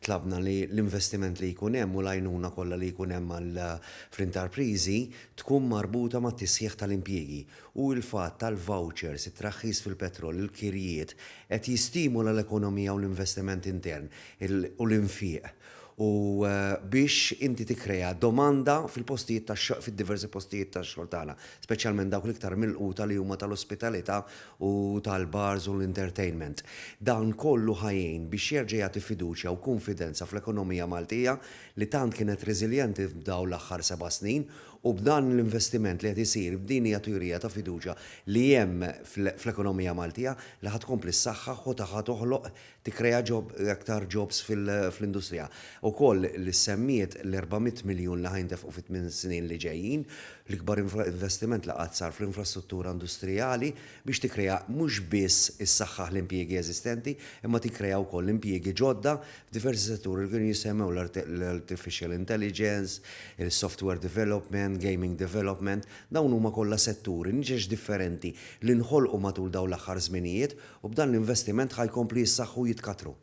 tlabna li l-investiment li jkun hemm u l-għajnuna kollha li jkun hemm fl-intrapriżi tkun marbuta ma' tisħiħ tal-impjiegi. U l-fatt tal-vouchers, it-traħħis fil-petrol, il-kirjiet qed jistimula l-ekonomija u l-investiment intern u l-infieq. U biex inti tikkrea domanda fil-postijiet fid-diversi postijiet tax-xogħol tagħna, speċjalment dawk l-iktar milquta li huma tal-ospitalità u tal-bars u l-entertainment. Dan kollu ħajjin biex jerġa' jagħti fiduċja u konfidenza fl-ekonomija Maltija li tant kienet reżiljenti f'dawn l-aħħar 7 snin u b'dan l-investiment li qed isir b'din hija teorija ta' fiduċja li hemm fl-ekonomija Maltija li ħadd tkompli s-saħħaħ u taħħa toħloq tikkrea aktar jobs fl-industrija. Ukoll li semmiet l-400 miljun li ħajntefqu fit-8 snin li ġejjin, l-ikbar investiment li qatt sar fl-infrastruttura industrijali biex tikkrea mhux biss issaħħaħ l-impjiegi eżistenti, imma tikkrea wkoll impjiegi ġodda f'diversi setturi li kienu jisemmew l-artificial intelligence, il-software development, gaming development, dawn huma kollha setturi niġex differenti li nħolqu matul dawn l-aħħar żminijiet u b'dan l-investiment ħajkompli jissaħħu jitkatru.